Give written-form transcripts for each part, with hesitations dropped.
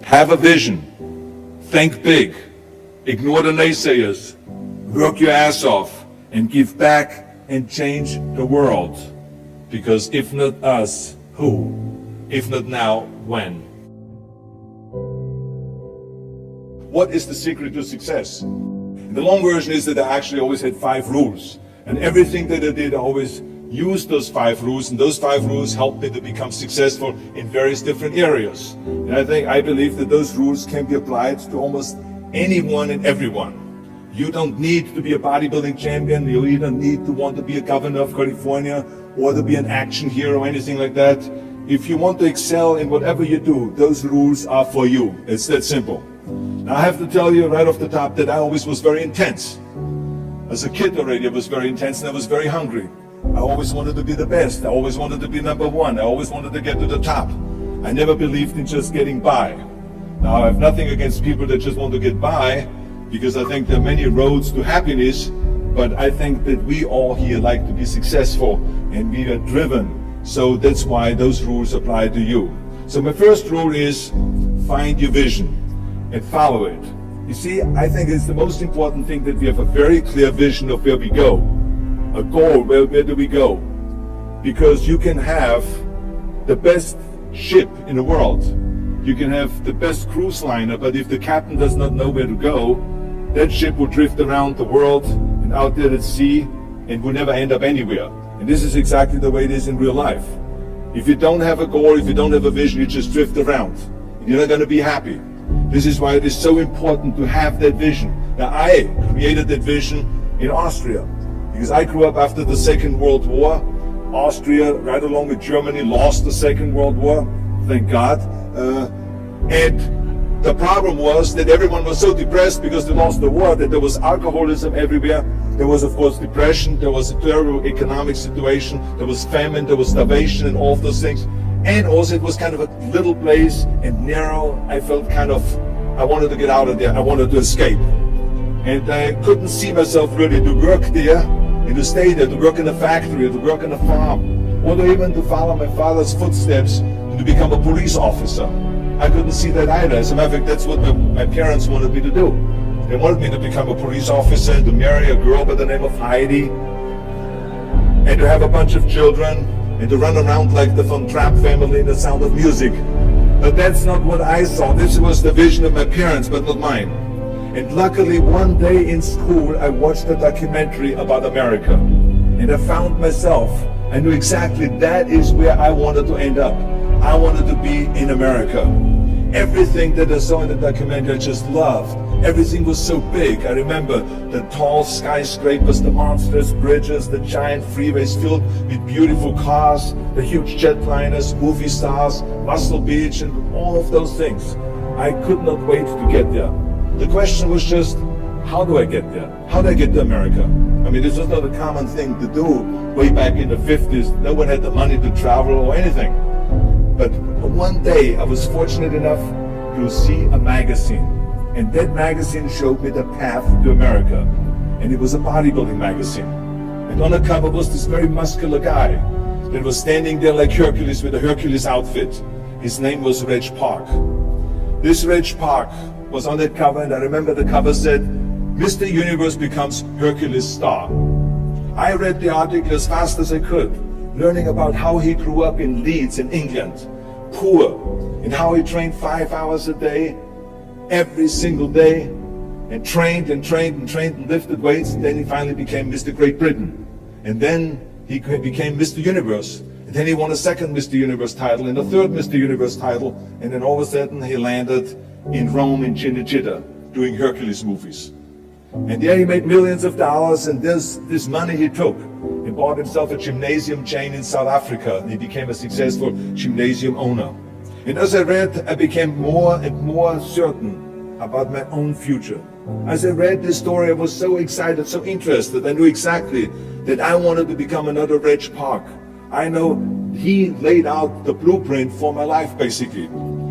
Have a vision. Think big. Ignore the naysayers. Work your ass off and give back and change the world. Because if not us, who? If not now, when? What is the secret to success? The long version is that I actually always had 5 rules. And everything that I did, I always used those 5 rules. And those 5 rules helped me to become successful in various different areas. And I believe that those rules can be applied to almost anyone and everyone. You don't need to be a bodybuilding champion. You don't need to want to be a governor of California or to be an action hero or anything like that. If you want to excel in whatever you do, those rules are for you. It's that simple. Now I have to tell you right off the top that I always was very intense. As a kid already I was very intense and I was very hungry. I always wanted to be the best. I always wanted to be number one. I always wanted to get to the top. I never believed in just getting by. Now I have nothing against people that just want to get by, because I think there are many roads to happiness, but I think that we all here like to be successful and we are driven. So that's why those rules apply to you. So my first rule is find your vision and follow it. You see, I think it's the most important thing that we have a very clear vision of where we go. A goal, where do we go? Because you can have the best ship in the world. You can have the best cruise liner, but if the captain does not know where to go, that ship will drift around the world and out there at sea and will never end up anywhere. And this is exactly the way it is in real life. If you don't have a goal, if you don't have a vision, you just drift around. You're not going to be happy. This is why it is so important to have that vision. Now, I created that vision in Austria because I grew up after the Second World War. Austria, right along with Germany, lost the Second World War, thank God. And the problem was that everyone was so depressed because they lost the war, that there was alcoholism everywhere. There was, of course, depression. There was a terrible economic situation. There was famine. There was starvation and all of those things. And also it was kind of a little place and narrow. I felt I wanted to get out of there. I wanted to escape. And I couldn't see myself really to work there and to stay there, to work in a factory, to work in a farm, or to even to follow my father's footsteps and to become a police officer. I couldn't see that either. As a matter of fact, that's what my parents wanted me to do. They wanted me to become a police officer and to marry a girl by the name of Heidi and to have a bunch of children and to run around like the Von Trapp family in The Sound of Music. But that's not what I saw. This was the vision of my parents, but not mine. And luckily, one day in school, I watched a documentary about America. And I found myself. I knew exactly that is where I wanted to end up. I wanted to be in America. Everything that I saw in the documentary I just loved. Everything was so big. I remember the tall skyscrapers, the monstrous bridges, the giant freeways filled with beautiful cars, the huge jetliners, movie stars, Muscle Beach, and all of those things. I could not wait to get there. The question was just, how do I get there? How do I get to America? I mean, this was not a common thing to do way back in the 50s. No one had the money to travel or anything. But one day I was fortunate enough to see a magazine. And that magazine showed me the path to America. And it was a bodybuilding magazine. And on the cover was this very muscular guy that was standing there like Hercules with a Hercules outfit. His name was Reg Park. This Reg Park was on that cover, and I remember the cover said, Mr. Universe becomes Hercules star. I read the article as fast as I could, learning about how he grew up in Leeds in England, poor, and how he trained 5 hours a day, every single day, and trained and trained and trained and lifted weights, and then he finally became Mr. Great Britain. And then he became Mr. Universe. And then he won a second Mr. Universe title and a third Mr. Universe title, and then all of a sudden he landed in Rome in Cinecittà doing Hercules movies. And there he made millions of dollars, and this money he took and bought himself a gymnasium chain in South Africa. And he became a successful gymnasium owner. And as I read, I became more and more certain about my own future. As I read this story, I was so excited, so interested. I knew exactly that I wanted to become another Reg Park. I know he laid out the blueprint for my life, basically.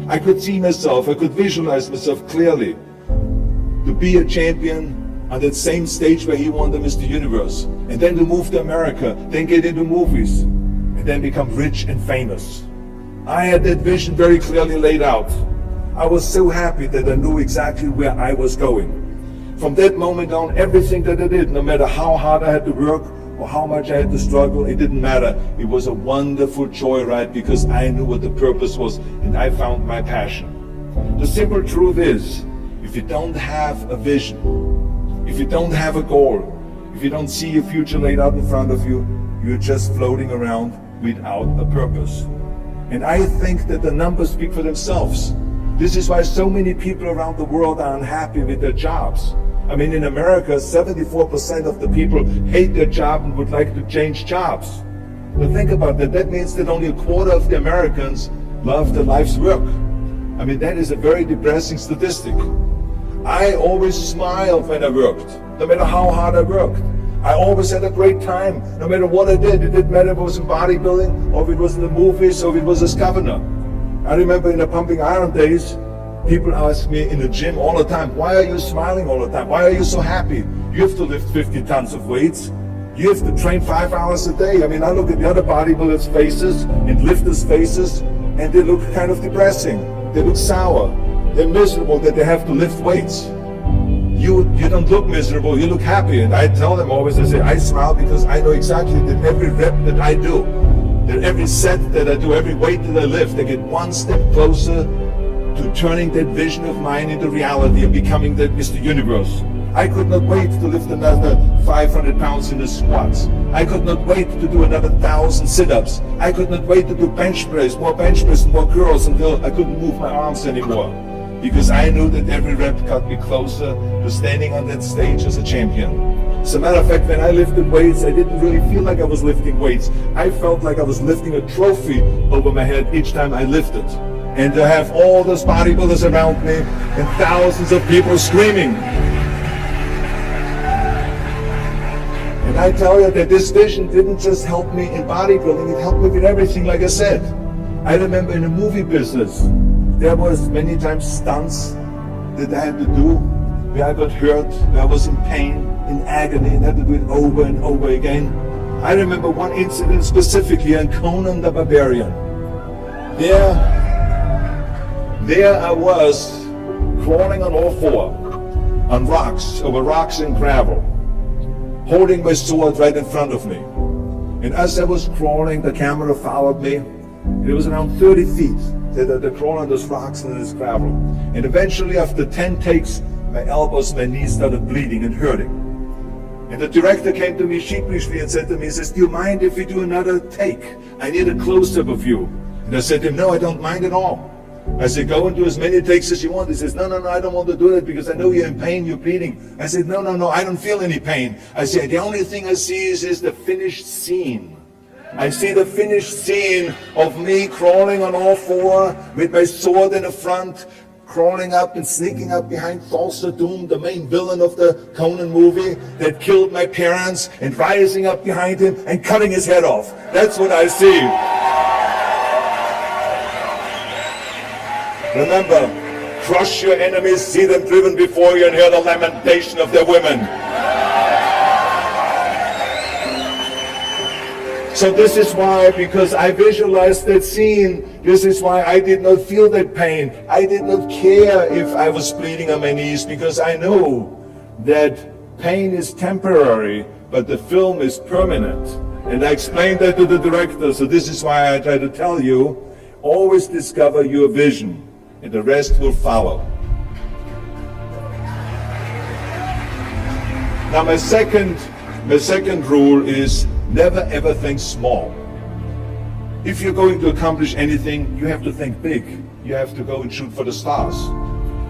I could see myself, I could visualize myself clearly to be a champion on that same stage where he won the Mr. Universe, and then to move to America, then get into movies, and then become rich and famous. I had that vision very clearly laid out. I was so happy that I knew exactly where I was going. From that moment on, everything that I did, no matter how hard I had to work or how much I had to struggle, it didn't matter. It was a wonderful joyride because I knew what the purpose was and I found my passion. The simple truth is, if you don't have a vision, if you don't have a goal, if you don't see a future laid out in front of you, you're just floating around without a purpose. And I think that the numbers speak for themselves. This is why so many people around the world are unhappy with their jobs. I mean, in America, 74% of the people hate their job and would like to change jobs. But think about that. That means that only a quarter of the Americans love their life's work. I mean, that is a very depressing statistic. I always smiled when I worked, no matter how hard I worked. I always had a great time, no matter what I did. It didn't matter if it was in bodybuilding, or if it was in the movies, or if it was as governor. I remember in the pumping iron days, people ask me in the gym all the time, why are you smiling all the time? Why are you so happy? You have to lift 50 tons of weights. You have to train 5 hours a day. I mean, I look at the other bodybuilders' faces and lifters' faces, and they look kind of depressing. They look sour. They're miserable that they have to lift weights. You don't look miserable, you look happy. And I tell them always, I say, I smile because I know exactly that every rep that I do, that every set that I do, every weight that I lift, I get one step closer to turning that vision of mine into reality and becoming that Mr. Universe. I could not wait to lift another 500 pounds in the squats. I could not wait to do another 1,000 sit-ups. I could not wait to do bench press, more curls until I couldn't move my arms anymore. Because I knew that every rep got me closer to standing on that stage as a champion. As a matter of fact, when I lifted weights, I didn't really feel like I was lifting weights. I felt like I was lifting a trophy over my head each time I lifted. And to have all those bodybuilders around me and thousands of people screaming. And I tell you that this vision didn't just help me in bodybuilding, it helped me with everything, like I said. I remember in the movie business, there was many times stunts that I had to do where I got hurt, where I was in pain, in agony, and had to do it over and over again. I remember one incident specifically on Conan the Barbarian. There I was crawling on all four, on rocks, over rocks and gravel, holding my sword right in front of me. And as I was crawling, the camera followed me. It was around 30 feet. They crawl on those rocks and this gravel. And eventually, after 10 takes, my elbows, my knees started bleeding and hurting. And the director came to me sheepishly and said to me, he says, do you mind if we do another take? I need a close-up of you. And I said to him, no, I don't mind at all. I said, go and do as many takes as you want. He says, no, I don't want to do that because I know you're in pain, you're bleeding. I said, no, I don't feel any pain. I said, the only thing I see is the finished scene. I see the finished scene of me crawling on all four with my sword in the front, crawling up and sneaking up behind Thulsa Doom, the main villain of the Conan movie that killed my parents, and rising up behind him and cutting his head off. That's what I see. Remember, crush your enemies, see them driven before you, and hear the lamentation of their women. So this is why, because I visualized that scene, this is why I did not feel that pain. I did not care if I was bleeding on my knees, because I know that pain is temporary, but the film is permanent. And I explained that to the director, so this is why I try to tell you, always discover your vision, and the rest will follow. Now my second rule is, never ever think small. If you're going to accomplish anything, you have to think big. You have to go and shoot for the stars.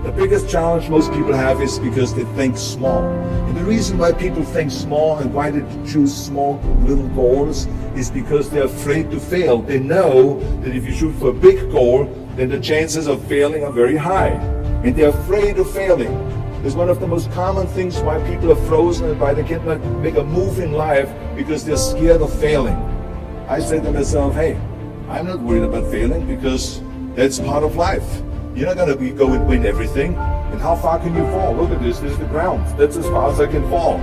The biggest challenge most people have is because they think small. And the reason why people think small and why they choose small little goals is because they're afraid to fail. They know that if you shoot for a big goal, then the chances of failing are very high. And they're afraid of failing. It's one of the most common things why people are frozen and why they cannot make a move in life, because they're scared of failing. I say to myself, hey, I'm not worried about failing because that's part of life. You're not going to go and win everything. And how far can you fall? Look at this is the ground. That's as far as I can fall.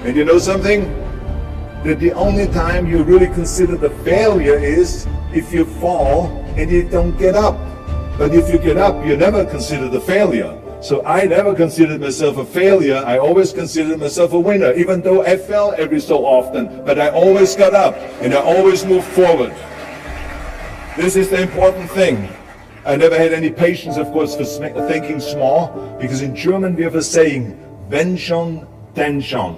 And you know something? That the only time you really consider the failure is if you fall and you don't get up. But if you get up, you're never considered a failure. So I never considered myself a failure. I always considered myself a winner, even though I fell every so often. But I always got up and I always moved forward. This is the important thing. I never had any patience, of course, for thinking small, because in German we have a saying, wenn schon, denn schon.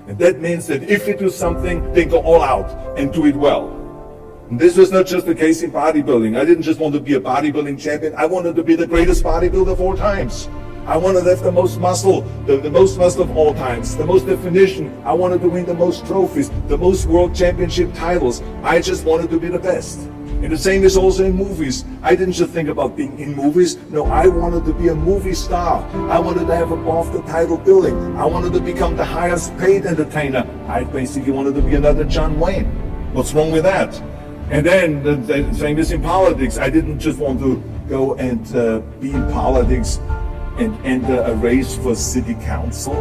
And that means that if you do something, then go all out and do it well. And this was not just the case in bodybuilding. I didn't just want to be a bodybuilding champion. I wanted to be the greatest bodybuilder of all times. I wanted to have the most muscle, the most muscle of all times, the most definition. I wanted to win the most trophies, the most world championship titles. I just wanted to be the best. And the same is also in movies. I didn't just think about being in movies. No, I wanted to be a movie star. I wanted to have above the title billing. I wanted to become the highest paid entertainer. I basically wanted to be another John Wayne. What's wrong with that? And then the same is in politics. I didn't just want to go and be in politics and enter a race for city council.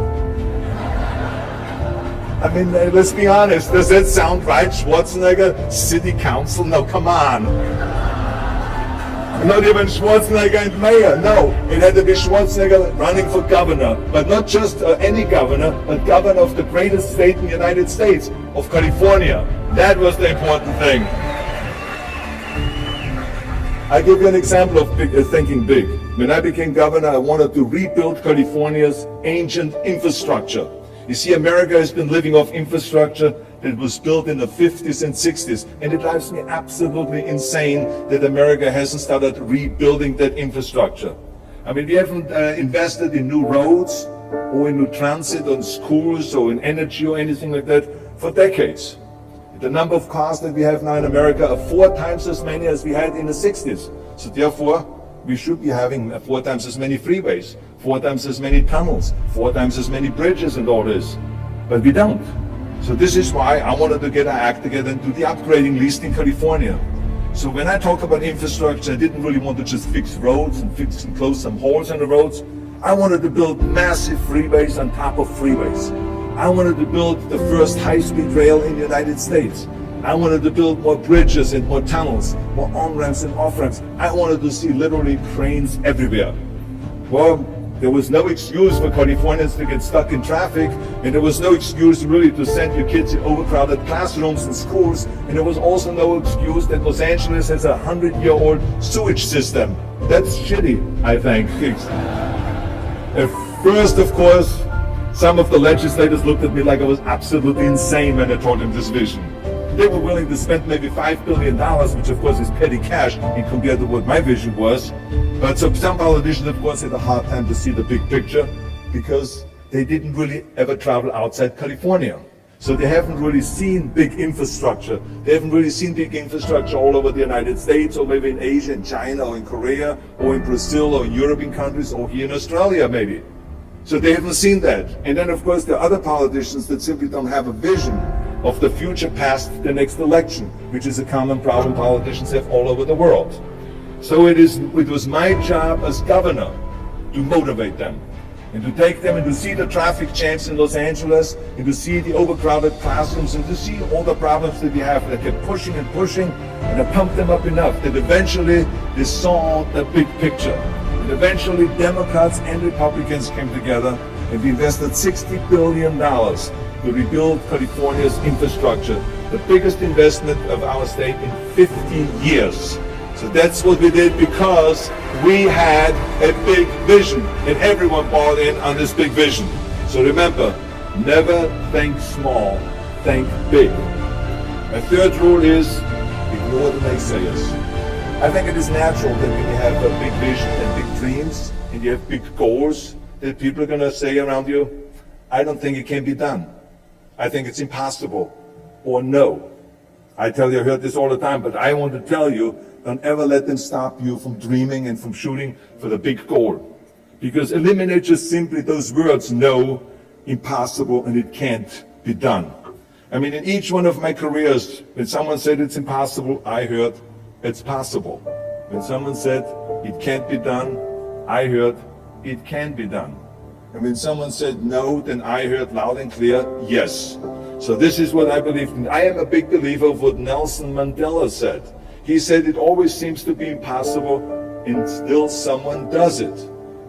I mean, let's be honest, does that sound right? Schwarzenegger, city council? No, come on. Not even Schwarzenegger and mayor, no. It had to be Schwarzenegger running for governor, but not just any governor, but governor of the greatest state in the United States, of California. That was the important thing. I'll give you an example of thinking big. When I became governor, I wanted to rebuild California's ancient infrastructure. You see, America has been living off infrastructure that was built in the 50s and 60s, and it drives me absolutely insane that America hasn't started rebuilding that infrastructure. I mean, we haven't invested in new roads or in new transit, on schools or in energy or anything like that for decades. The number of cars that we have now in America are 4 times as many as we had in the 60s. So therefore, we should be having 4 times as many freeways, 4 times as many tunnels, 4 times as many bridges and all this. But we don't. So this is why I wanted to get our act together and do the upgrading, at least in California. So when I talk about infrastructure, I didn't really want to just fix roads and fix and close some holes in the roads. I wanted to build massive freeways on top of freeways. I wanted to build the first high-speed rail in the United States. I wanted to build more bridges and more tunnels, more on-ramps and off-ramps. I wanted to see literally trains everywhere. Well, there was no excuse for Californians to get stuck in traffic, and there was no excuse really to send your kids in overcrowded classrooms and schools, and there was also no excuse that Los Angeles has a 100-year-old sewage system. That's shitty, I think. At first, of course, some of the legislators looked at me like I was absolutely insane when I told them this vision. They were willing to spend maybe $5 billion, which of course is petty cash in compared to what my vision was. But so some politicians, of course, had a hard time to see the big picture because they didn't really ever travel outside California. So they haven't really seen big infrastructure. They haven't really seen big infrastructure all over the United States, or maybe in Asia, in China, or in Korea, or in Brazil, or in European countries, or here in Australia maybe. So they haven't seen that. And then of course there are other politicians that simply don't have a vision of the future past the next election, which is a common problem politicians have all over the world. So it was my job as governor to motivate them and to take them and to see the traffic jams in Los Angeles and to see the overcrowded classrooms and to see all the problems that we have. They kept pushing and pushing, and I pumped them up enough that eventually they saw the big picture. And eventually Democrats and Republicans came together and we invested $60 billion to rebuild California's infrastructure, the biggest investment of our state in 15 years. So that's what we did because we had a big vision and everyone bought in on this big vision. So remember, never think small, think big. My third rule is ignore the naysayers. I think it is natural that when you have a big vision and big dreams and you have big goals, that people are going to say around you, I don't think it can be done. I think it's impossible. Or no. I tell you, I heard this all the time, but I want to tell you, don't ever let them stop you from dreaming and from shooting for the big goal. Because eliminate just simply those words, no, impossible, and it can't be done. I mean, in each one of my careers, when someone said it's impossible, I heard it's possible. When someone said it can't be done, I heard it can be done. And when someone said no, then I heard loud and clear, yes. So this is what I believe in. I am a big believer of what Nelson Mandela said. He said it always seems to be impossible and still someone does it.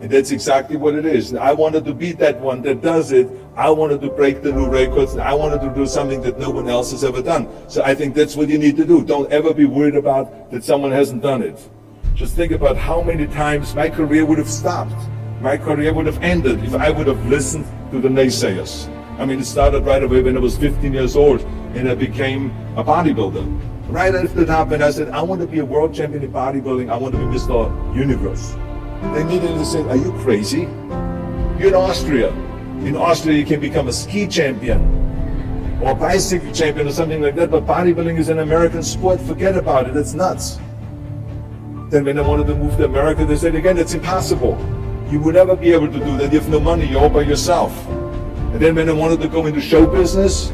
And that's exactly what it is. And I wanted to be that one that does it. I wanted to break the new records. I wanted to do something that no one else has ever done. So I think that's what you need to do. Don't ever be worried about that someone hasn't done it. Just think about how many times my career would have stopped. My career would have ended if I would have listened to the naysayers. I mean, it started right away when I was 15 years old and I became a bodybuilder. Right after that, when I said, I want to be a world champion in bodybuilding, I want to be Mr. Universe. They immediately said, are you crazy? You're in Austria. In Austria, you can become a ski champion or a bicycle champion or something like that, but bodybuilding is an American sport. Forget about it. It's nuts. Then when I wanted to move to America, they said again, it's impossible. You will never be able to do that. You have no money. You're all by yourself. And then when I wanted to go into show business,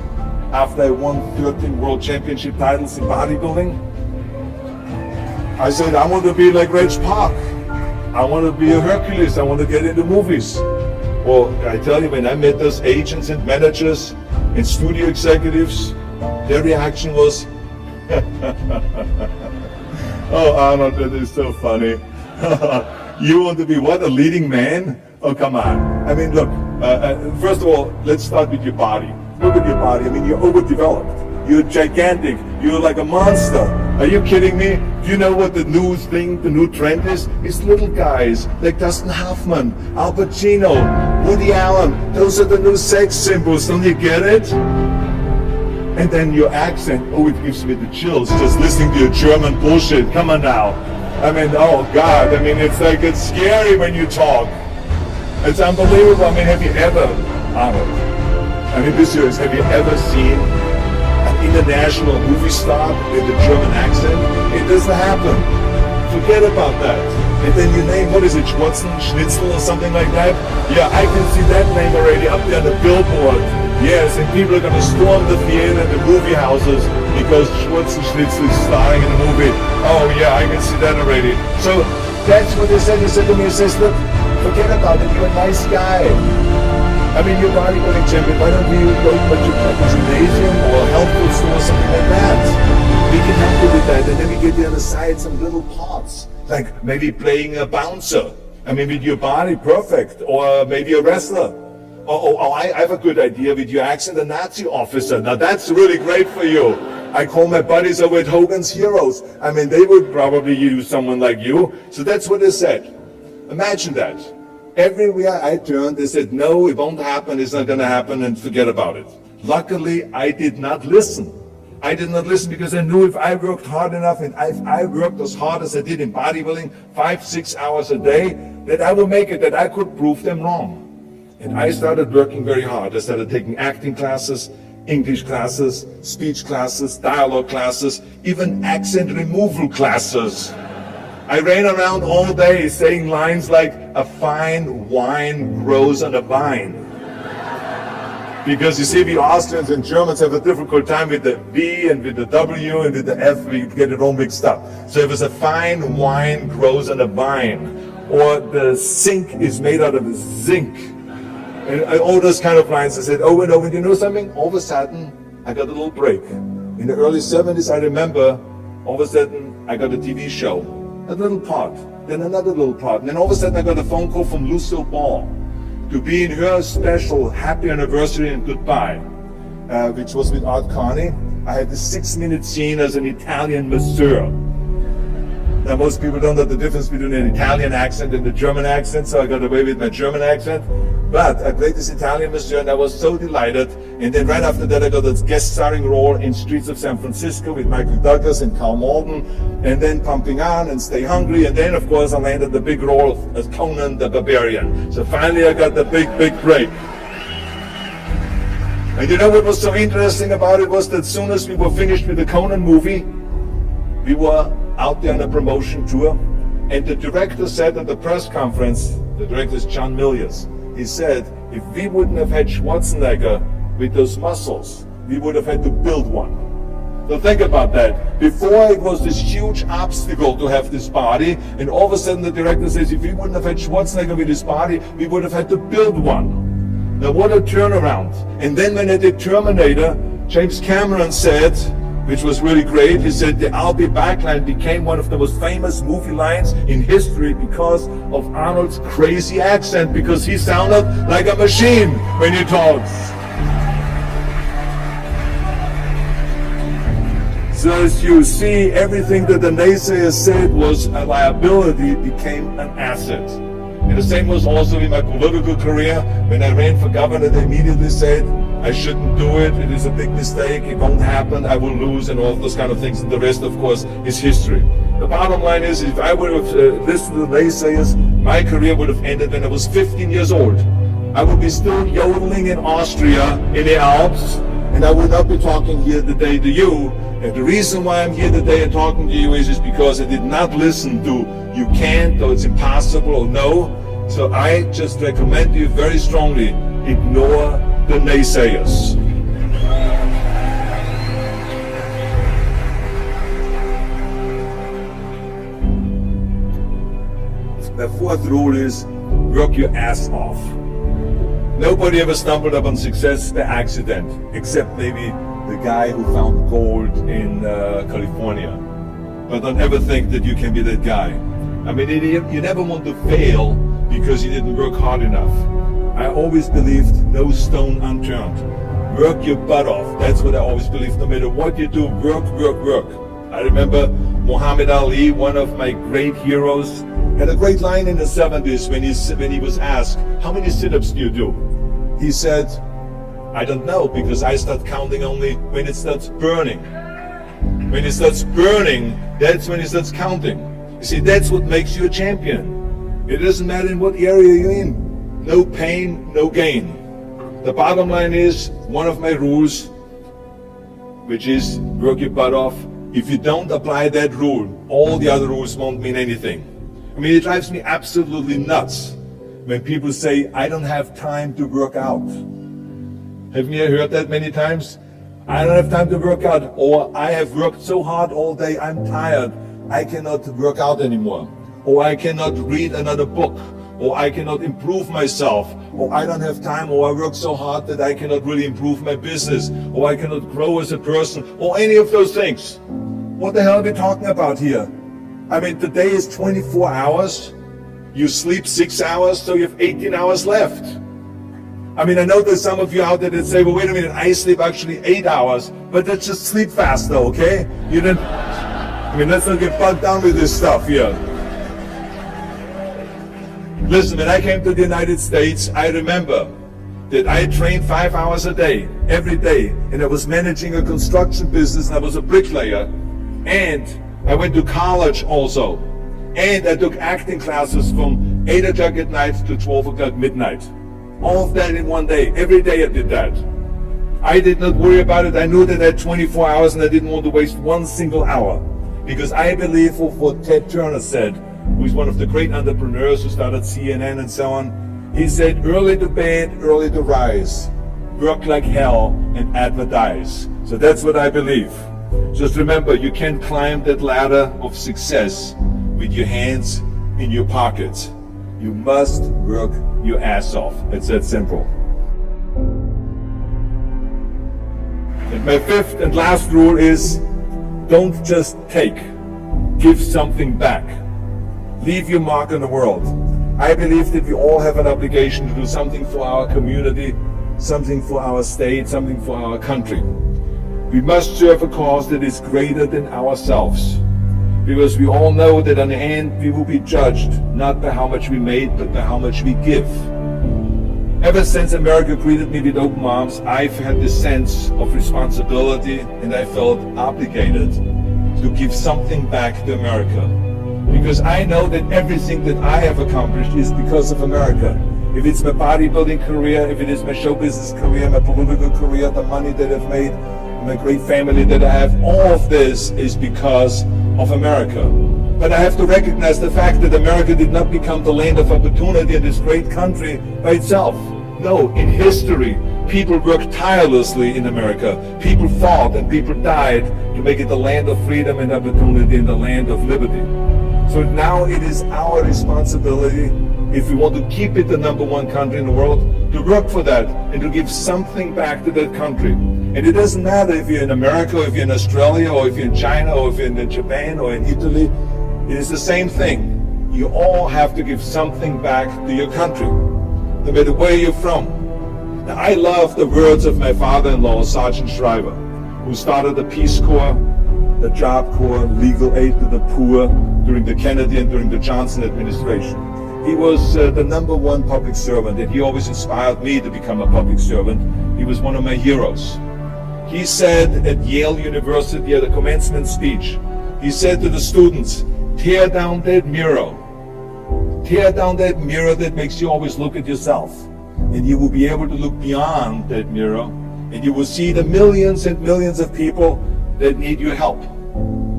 after I won 13 world championship titles in bodybuilding, I said, I want to be like Reg Park. I want to be a Hercules. I want to get into movies. Well, I tell you, when I met those agents and managers and studio executives, their reaction was, oh, Arnold, that is so funny. You want to be what, a leading man? Oh, come on. I mean, look, first of all, let's start with your body. Look at your body. I mean, you're overdeveloped. You're gigantic. You're like a monster. Are you kidding me? Do you know what the new thing, the new trend is? It's little guys like Dustin Hoffman, Al Pacino, Woody Allen. Those are the new sex symbols. Don't you get it? And then your accent, oh, it gives me the chills just listening to your German bullshit. Come on now. I mean, oh God, I mean, it's like, it's scary when you talk. It's unbelievable. I mean, have you ever, Arnold, I mean, this year, have you ever seen an international movie star with a German accent? It doesn't happen. Forget about that. And then you name, what is it, Schnitzel or something like that? Yeah, I can see that name already up there on the billboard. Yes, and people are going to storm the theater and the movie houses because Schnitzel is starring in the movie. Oh yeah, I can see that already. So that's what they said. They said to me, look, forget about it, you're a nice guy. I mean, you're bodybuilding champion, why don't you go to a gymnasium or a health food store or something like that? We can help you with that, and then we get you on the side some little parts, like maybe playing a bouncer. I mean, with your body, perfect, or maybe a wrestler. I have a good idea with your accent, a Nazi officer. Now that's really great for you. I call my buddies over at Hogan's Heroes. I mean, they would probably use someone like you. So that's what they said. Imagine that. Everywhere I turned, they said, no, it won't happen, it's not going to happen, and forget about it. Luckily, I did not listen. I did not listen because I knew if I worked hard enough, and if I worked as hard as I did in bodybuilding, 5-6 hours a day, that I will make it, that I could prove them wrong. And I started working very hard. I started taking acting classes, English classes, speech classes, dialogue classes, even accent removal classes. I ran around all day saying lines like, a fine wine grows on a vine. Because you see, we Austrians and Germans have a difficult time with the V and with the W and with the F, we get it all mixed up. So it was a fine wine grows on a vine, or the sink is made out of zinc. And all those kind of lines. I said, oh, and you know something? All of a sudden, I got a little break. In the early 70s, I remember, all of a sudden, I got a TV show. A little part, then another little part. And then all of a sudden, I got a phone call from Lucille Ball to be in her special Happy Anniversary and Goodbye, which was with Art Carney. I had this 6-minute scene as an Italian masseur. Now, most people don't know the difference between an Italian accent and a German accent, so I got away with my German accent. But I played this Italian masseur and I was so delighted. And then right after that, I got a guest starring role in Streets of San Francisco with Michael Douglas and Carl Malden. And then Pumping On and Stay Hungry. And then, of course, I landed the big role as Conan the Barbarian. So finally, I got the big break. And you know what was so interesting about it was that as soon as we were finished with the Conan movie, we were out there on a promotion tour. And the director said at the press conference, the director is John Milius, he said, if we wouldn't have had Schwarzenegger with those muscles, we would have had to build one. So think about that. Before it was this huge obstacle to have this body, and all of a sudden the director says, if we wouldn't have had Schwarzenegger with his body, we would have had to build one. Now what a turnaround. And then when I did Terminator, James Cameron said, which was really great. He said the I'll be back line became one of the most famous movie lines in history because of Arnold's crazy accent, because he sounded like a machine when he talks. So as you see, everything that the naysayers said was a liability became an asset. And the same was also in my political career. When I ran for governor, they immediately said, I shouldn't do it, it is a big mistake, it won't happen, I will lose, and all of those kind of things. And the rest, of course, is history. The bottom line is, if I would have listened to the naysayers, my career would have ended when I was 15 years old. I would be still yodeling in Austria, in the Alps, and I would not be talking here today to you. And the reason why I'm here today and talking to you is because I did not listen to you can't, or it's impossible, or no. So I just recommend you very strongly, ignore the naysayers. The fourth rule is work your ass off. Nobody ever stumbled upon success by accident, except maybe the guy who found gold in California. But don't ever think that you can be that guy. I mean, you never want to fail because you didn't work hard enough. I always believed no stone unturned. Work your butt off. That's what I always believed. No matter what you do, work, work, work. I remember Muhammad Ali, one of my great heroes, had a great line in the 70s when he was asked, how many sit-ups do you do? He said, I don't know, because I start counting only when it starts burning. When it starts burning, that's when it starts counting. You see, that's what makes you a champion. It doesn't matter in what area you're in. No pain, no gain. The bottom line is, one of my rules, which is work your butt off. If you don't apply that rule, all the other rules won't mean anything. I mean, it drives me absolutely nuts when people say, I don't have time to work out. Have you heard that many times? I don't have time to work out, or I have worked so hard all day, I'm tired, I cannot work out anymore, or I cannot read another book, or I cannot improve myself, or I don't have time, or I work so hard that I cannot really improve my business, or I cannot grow as a person, or any of those things. What the hell are we talking about here? I mean, the day is 24 hours, you sleep 6 hours, so you have 18 hours left. I mean, I know there's some of you out there that say, well, wait a minute, I sleep actually 8 hours, but let's just sleep faster, okay? You didn't, I mean, let's not get bogged down with this stuff here. Listen, when I came to the United States, I remember that I trained 5 hours a day, every day, and I was managing a construction business, and I was a bricklayer, and I went to college also, and I took acting classes from 8 o'clock at night to 12 o'clock midnight. All of that in one day. Every day I did that. I did not worry about it. I knew that I had 24 hours and I didn't want to waste one single hour. Because I believe what Ted Turner said, who is one of the great entrepreneurs who started CNN and so on. He said, early to bed, early to rise. Work like hell and advertise. So that's what I believe. Just remember, you can't climb that ladder of success with your hands in your pockets. You must work your ass off. It's that simple. And my fifth and last rule is, don't just take, give something back. Leave your mark on the world. I believe that we all have an obligation to do something for our community, something for our state, something for our country. We must serve a cause that is greater than ourselves. Because we all know that in the end we will be judged not by how much we made, but by how much we give. Ever since America greeted me with open arms, I've had this sense of responsibility, and I felt obligated to give something back to America. Because I know that everything that I have accomplished is because of America. If it's my bodybuilding career, if it is my show business career, my political career, the money that I've made, my great family that I have, all of this is because of America. But I have to recognize the fact that America did not become the land of opportunity in this great country by itself. No, in history, people worked tirelessly in America. People fought and people died to make it the land of freedom and opportunity and the land of liberty. So now it is our responsibility, if we want to keep it the #1 country in the world, to work for that and to give something back to that country. And it doesn't matter if you're in America, or if you're in Australia, or if you're in China, or if you're in Japan, or in Italy. It is the same thing. You all have to give something back to your country, no matter where you're from. Now, I love the words of my father-in-law, Sergeant Schreiber, who started the Peace Corps, the Job Corps, legal aid to the poor during the Kennedy and during the Johnson administration. He was the #1 public servant, and he always inspired me to become a public servant. He was one of my heroes. He said at Yale University at a commencement speech, he said to the students, tear down that mirror. Tear down that mirror that makes you always look at yourself. And you will be able to look beyond that mirror, and you will see the millions and millions of people that need your help.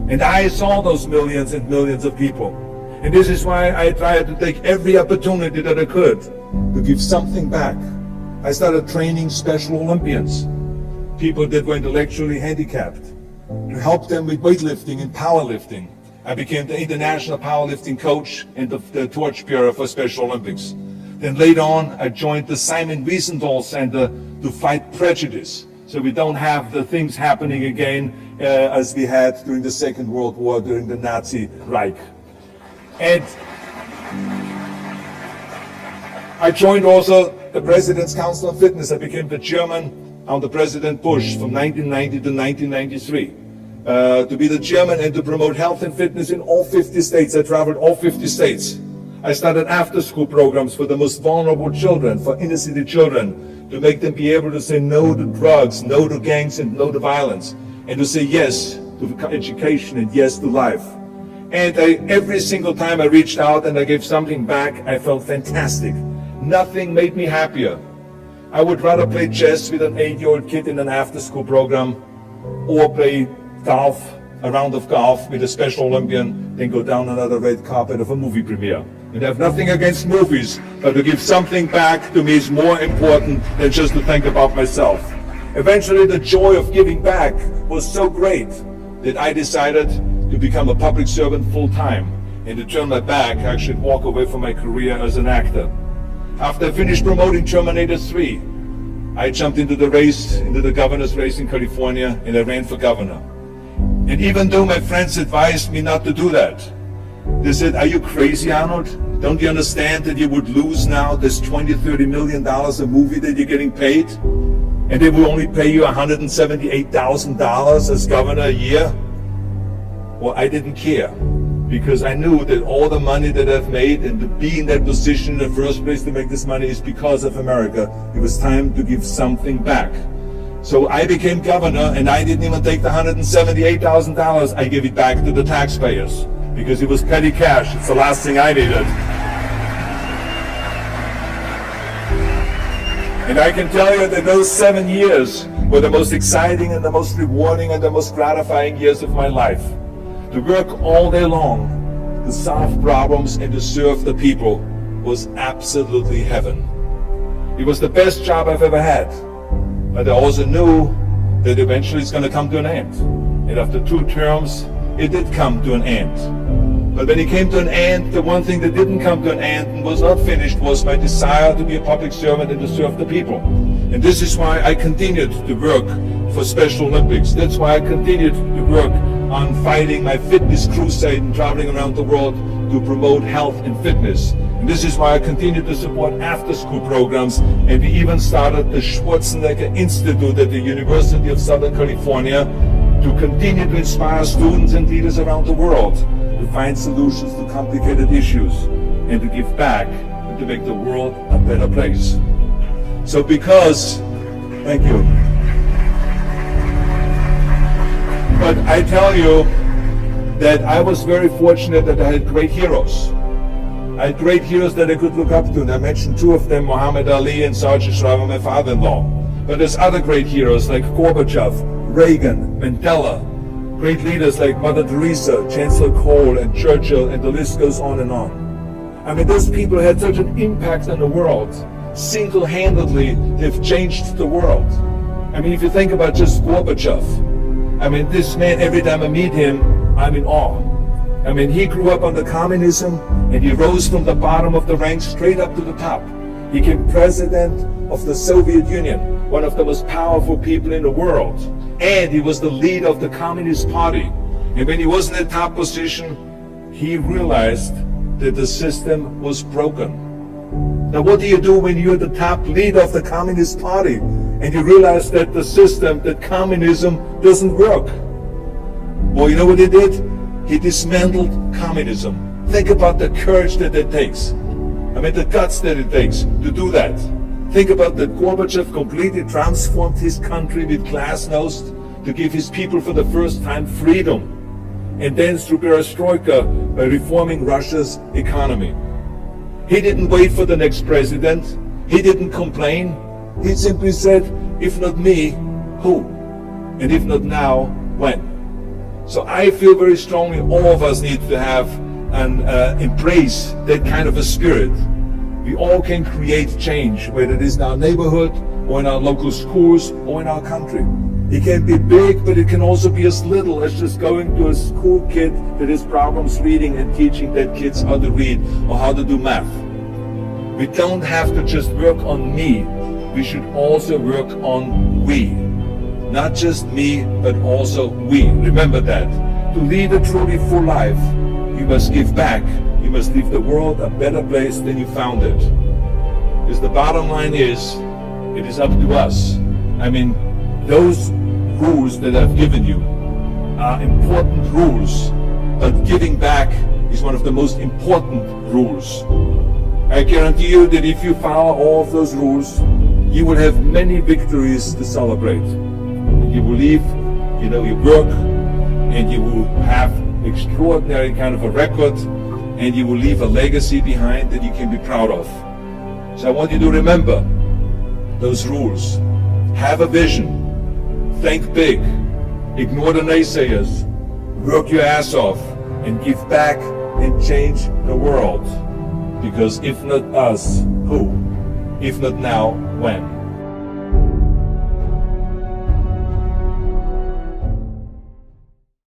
And I saw those millions and millions of people. And this is why I tried to take every opportunity that I could to give something back. I started training Special Olympians, people that were intellectually handicapped, to help them with weightlifting and powerlifting. I became the international powerlifting coach and the torchbearer for Special Olympics. Then later on, I joined the Simon Wiesenthal Center to fight prejudice, so we don't have the things happening again as we had during the Second World War, during the Nazi Reich. And I joined also the President's Council on Fitness. I became the chairman under President Bush from 1990 to 1993. To be the chairman and to promote health and fitness in all 50 states. I traveled all 50 states. I started after-school programs for the most vulnerable children, for inner city children, to make them be able to say no to drugs, no to gangs, and no to violence, and to say yes to education and yes to life. And every single time I reached out and I gave something back, I felt fantastic. Nothing made me happier. I would rather play chess with an 8-year-old kid in an after-school program, or play golf, a round of golf with a Special Olympian, than go down another red carpet of a movie premiere. And I have nothing against movies, but to give something back to me is more important than just to think about myself. Eventually, the joy of giving back was so great that I decided to become a public servant full-time and to turn my back, actually walk away from my career as an actor. After I finished promoting Terminator 3, I jumped into the race, into the governor's race in California, and I ran for governor. And even though my friends advised me not to do that, they said, are you crazy, Arnold? Don't you understand that you would lose now this $20-30 million a movie that you're getting paid? And they will only pay you $178,000 as governor a year? Well, I didn't care, because I knew that all the money that I've made and to be in that position in the first place to make this money is because of America. It was time to give something back. So I became governor, and I didn't even take the $178,000. I gave it back to the taxpayers, because it was petty cash. It's the last thing I needed. And I can tell you that those 7 years were the most exciting and the most rewarding and the most gratifying years of my life. To work all day long, to solve problems and to serve the people was absolutely heaven. It was the best job I've ever had. But I also knew that eventually it's going to come to an end. And after 2 terms, it did come to an end. But when it came to an end, the one thing that didn't come to an end and was not finished was my desire to be a public servant and to serve the people. And this is why I continued to work for Special Olympics. That's why I continued to work on fighting my fitness crusade and traveling around the world to promote health and fitness. And this is why I continue to support after-school programs, and we even started the Schwarzenegger Institute at the University of Southern California to continue to inspire students and leaders around the world to find solutions to complicated issues and to give back and to make the world a better place. So thank you. But I tell you that I was very fortunate that I had great heroes. I had great heroes that I could look up to, and I mentioned 2 of them, Muhammad Ali and Sergeant Schreiber, my father-in-law. But there's other great heroes like Gorbachev, Reagan, Mandela, great leaders like Mother Teresa, Chancellor Kohl, and Churchill, and the list goes on and on. I mean, those people had such an impact on the world. Single-handedly, they've changed the world. I mean, if you think about just Gorbachev, I mean, this man, every time I meet him, I'm in awe. I mean, he grew up under communism, and he rose from the bottom of the ranks straight up to the top. He became president of the Soviet Union. one of the most powerful people in the world. And he was the leader of the Communist Party. And when he was in the top position, he realized that the system was broken. Now what do you do when you're the top leader of the Communist Party and you realize that the system, that communism doesn't work? Well, you know what he did? He dismantled communism. Think about the courage that it takes. I mean, the guts that it takes to do that. Think about that Gorbachev completely transformed his country with glasnost to give his people for the first time freedom. And then through perestroika, by reforming Russia's economy. He didn't wait for the next president. He didn't complain. He simply said, if not me, who? And if not now, when? So I feel very strongly all of us need to have and embrace that kind of a spirit. We all can create change, whether it is in our neighborhood, or in our local schools, or in our country. It can be big, but it can also be as little as just going to a school kid that has problems reading and teaching that kids how to read or how to do math. We don't have to just work on me. We should also work on we. Not just me, but also we. Remember that. To lead a truly full life, you must give back. You must leave the world a better place than you found it. Because the bottom line is, it is up to us. I mean, those rules that I've given you are important rules, but giving back is one of the most important rules. I guarantee you that if you follow all of those rules, you will have many victories to celebrate. You will leave, your work, and you will have extraordinary kind of a record, and you will leave a legacy behind that you can be proud of. So I want you to remember those rules. Have a vision. Think big. Ignore the naysayers. Work your ass off and give back and change the world. Because if not us, who? If not now, when?